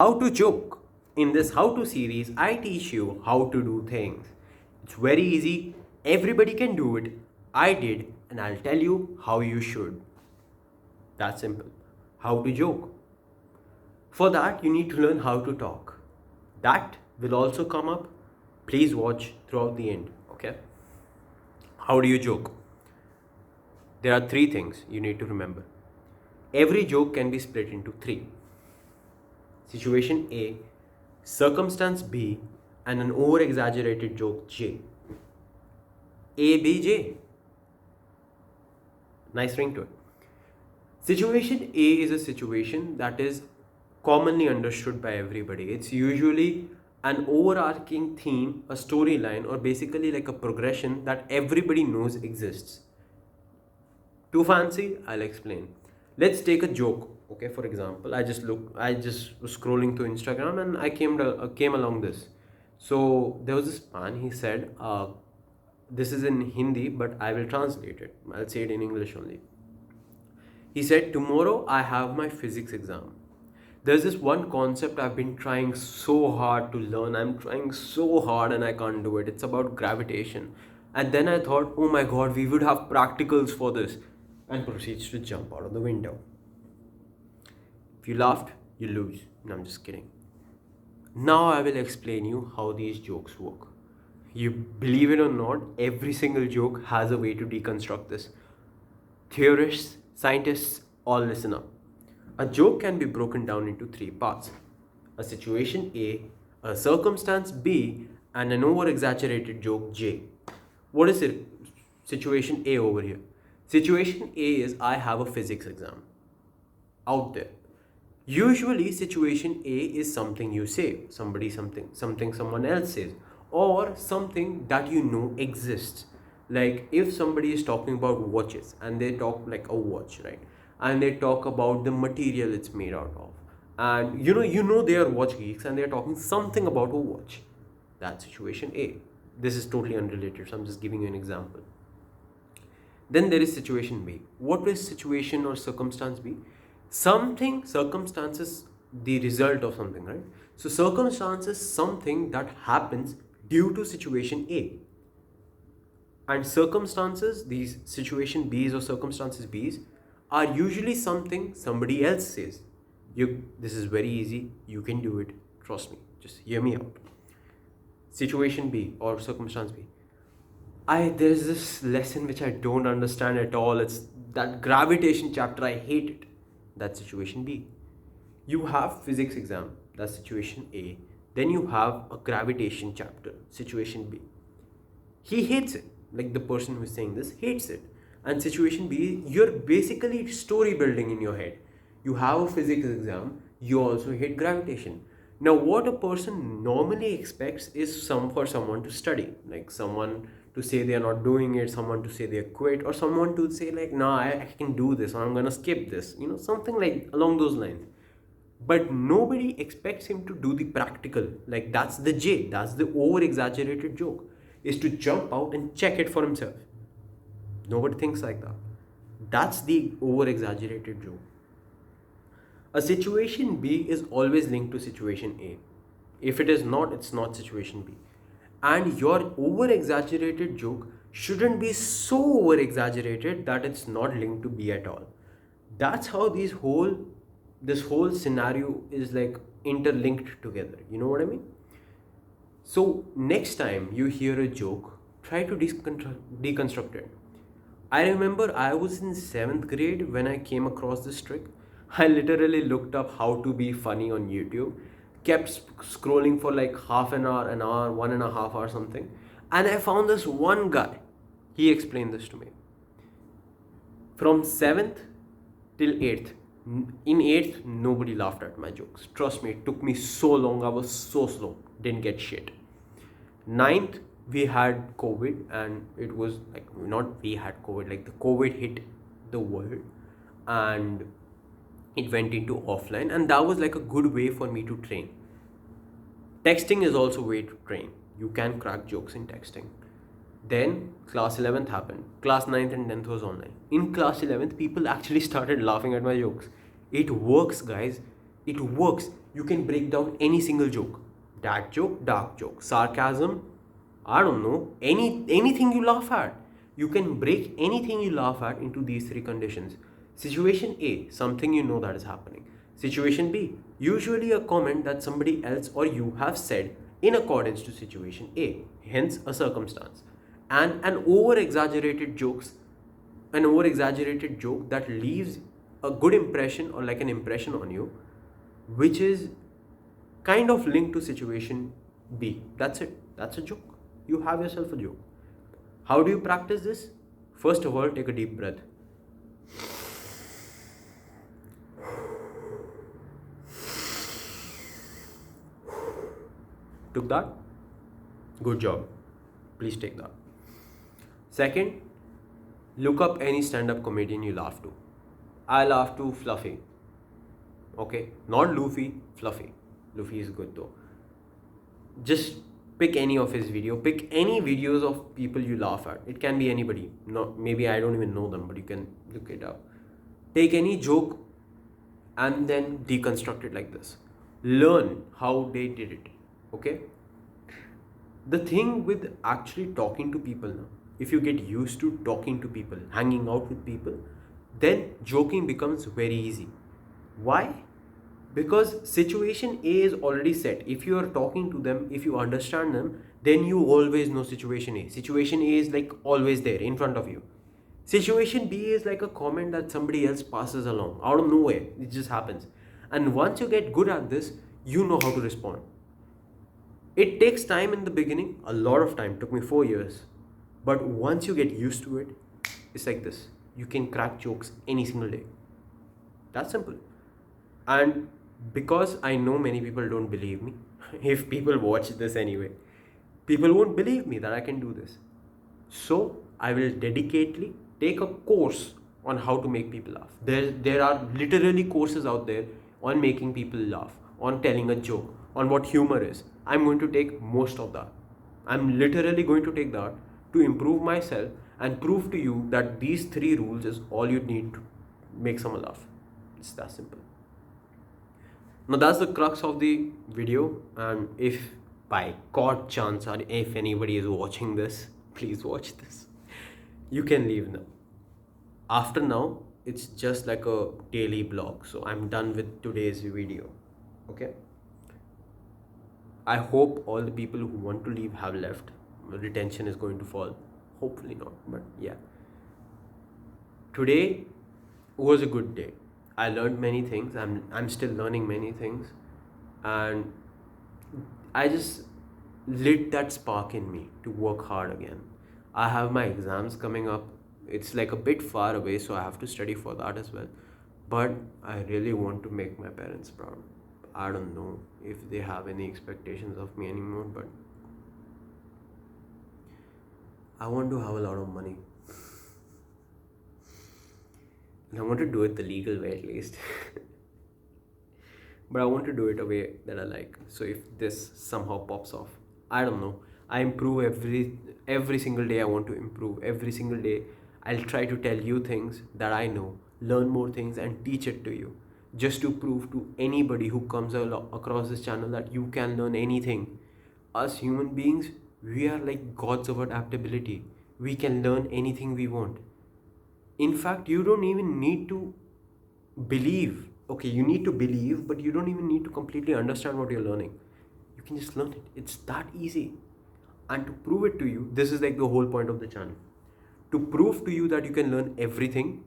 How to joke. In this how to series, I teach you how to do things. It's very easy, everybody can do it. I did, and I'll tell you how you should. That's simple. How to joke. For that, you need to learn how to talk. That will also come up. Please watch throughout the end, okay? How do you joke? There are three things you need to remember. Every joke can be split into three: situation A, circumstance B, and an over exaggerated joke J. ABJ. Nice ring to it. Situation A is a situation that is commonly understood by everybody. It's usually an overarching theme, a storyline, or basically like a progression that everybody knows exists. Too fancy? I'll explain. Let's take a joke. Okay, for example, I just was scrolling through Instagram and I came along this. So there was this man. He said, "This is in Hindi, but I will translate it. I'll say it in English only." He said, "Tomorrow I have my physics exam. There's this one concept I've been trying so hard to learn. I'm trying so hard and I can't do it. It's about gravitation." And then I thought, oh my god, we would have practicals for this. And proceeds to jump out of the window. If you laughed, you lose. No, I'm just kidding. Now I will explain you how these jokes work. You believe it or not, every single joke has a way to deconstruct this. Theorists, scientists, all listen up. A joke can be broken down into three parts: a situation A, a circumstance B, and an over exaggerated joke J. What is it? Situation A over here. Situation A is I have a physics exam. Out there. Usually, situation A is something you say, something someone else says, or something that you know exists. Like if somebody is talking about watches and they talk like a watch, right? And they talk about the material it's made out of. And you know they are watch geeks and they're talking something about a watch. That's situation A. This is totally unrelated, so I'm just giving you an example. Then there is situation B. What is situation or circumstance B? Something, circumstances, the result of something, right? So circumstance is something that happens due to situation A. And circumstances, these situation B's or circumstances B's, are usually something somebody else says. This is very easy. You can do it. Trust me. Just hear me out. Situation B or circumstance B. There's this lesson which I don't understand at all. It's that gravitation chapter. I hate it. That's situation B. You have physics exam. That's situation A. Then you have a gravitation chapter. Situation B. He hates it. Like the person who's saying this hates it. And situation B, you're basically story building in your head. You have a physics exam. You also hate gravitation. Now, what a person normally expects is for someone to study, like someone to say they are not doing it, someone to say they quit, or someone to say like, "No, I can do this, or I'm gonna skip this," something like along those lines. But nobody expects him to do the practical. Like that's the J, that's the over exaggerated joke, is to jump out and check it for himself. Nobody thinks like that. That's the over exaggerated joke. A situation B is always linked to situation A. If it is not, it's not situation B. And your over exaggerated joke shouldn't be so over exaggerated that it's not linked to B at all. That's how this whole scenario is like interlinked together. You know what I mean? So next time you hear a joke, try to deconstruct it. I remember I was in 7th grade when I came across this trick. I literally looked up how to be funny on YouTube, kept scrolling for like half an hour, 1.5 hours, something. And I found this one guy. He explained this to me. From 7th till 8th. In 8th, nobody laughed at my jokes. Trust me, it took me so long. I was so slow. Didn't get shit. 9th, we had COVID, and it was like, not we had COVID, like the COVID hit the world and it went into offline, and that was like a good way for me to train. Texting is also a way to train. You can crack jokes in texting. Then class 11th happened. Class 9th and 10th was online. In class 11th, people actually started laughing at my jokes. It works, guys. It works. You can break down any single joke. Dad joke, dark joke, sarcasm, I don't know, anything you laugh at. You can break anything you laugh at into these three conditions. Situation A, something you know that is happening. Situation B, usually a comment that somebody else or you have said in accordance to situation A, hence a circumstance. And an over exaggerated joke that leaves a good impression or like an impression on you, which is kind of linked to situation B. That's it. That's a joke. You have yourself a joke. How do you practice this? First of all, take a deep breath. Took that? Good job. Please take that. Second, look up any stand-up comedian you laugh to. I laugh to Fluffy. Okay? Not Luffy, Fluffy. Luffy is good though. Just pick any of his video. Pick any videos of people you laugh at. It can be anybody. Not maybe I don't even know them, but you can look it up. Take any joke and then deconstruct it like this. Learn how they did it. Okay? The thing with actually talking to people now, if you get used to talking to people, hanging out with people, then joking becomes very easy. Why? Because situation A is already set. If you are talking to them, if you understand them, then you always know situation A. Situation A is like always there in front of you. Situation B is like a comment that somebody else passes along out of nowhere. It just happens. And once you get good at this, you know how to respond. It takes time in the beginning, a lot of time. It took me 4 years. But once you get used to it, it's like this. You can crack jokes any single day. That's simple. And because I know many people don't believe me, if people watch this anyway, people won't believe me that I can do this. So I will dedicatedly take a course on how to make people laugh. There are literally courses out there on making people laugh, on telling a joke, on what humor is. I'm going to take most of that. I'm literally going to take that to improve myself and prove to you that these 3 rules is all you need to make someone laugh. It's that simple. Now that's the crux of the video, and if by God chance or if anybody is watching this, please watch this. You can leave now. After now, it's just like a daily blog. So I'm done with today's video. Okay? I hope all the people who want to leave have left. Retention is going to fall. Hopefully not, but yeah. Today was a good day. I learned many things. I'm still learning many things, and I just lit that spark in me to work hard again. I have my exams coming up. It's like a bit far away, so I have to study for that as well. But I really want to make my parents proud. I don't know if they have any expectations of me anymore, but I want to have a lot of money. And I want to do it the legal way at least. But I want to do it a way that I like. So if this somehow pops off, I don't know. I improve every single day. I want to improve every single day. I'll try to tell you things that I know, learn more things and teach it to you. Just to prove to anybody who comes across this channel that you can learn anything. Us human beings, we are like gods of adaptability. We can learn anything we want. In fact, you don't even need to believe. Okay, you need to believe, but you don't even need to completely understand what you're learning. You can just learn it. It's that easy. And to prove it to you, this is like the whole point of the channel. To prove to you that you can learn everything,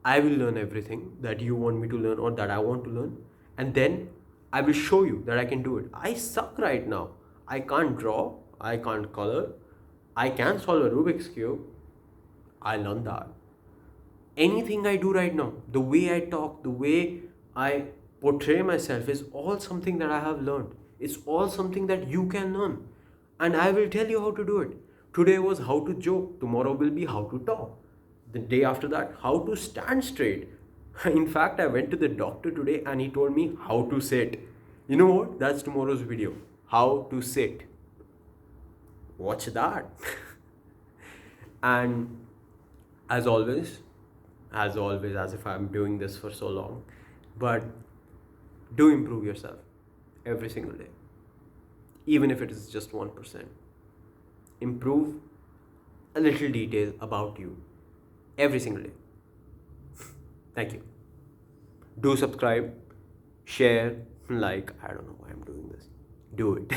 I will learn everything that you want me to learn or that I want to learn. And then I will show you that I can do it. I suck right now. I can't draw. I can't color. I can solve a Rubik's Cube. I learned that. Anything I do right now, the way I talk, the way I portray myself is all something that I have learned. It's all something that you can learn. And I will tell you how to do it. Today was how to joke. Tomorrow will be how to talk. The day after that, how to stand straight. In fact, I went to the doctor today and he told me how to sit. You know what? That's tomorrow's video. How to sit. Watch that. And as always, as if I'm doing this for so long, but do improve yourself. every single day, even if it is just 1%. Improve a little detail about you every single day. Thank you. Do subscribe, share, like. I don't know why I'm doing this. Do it.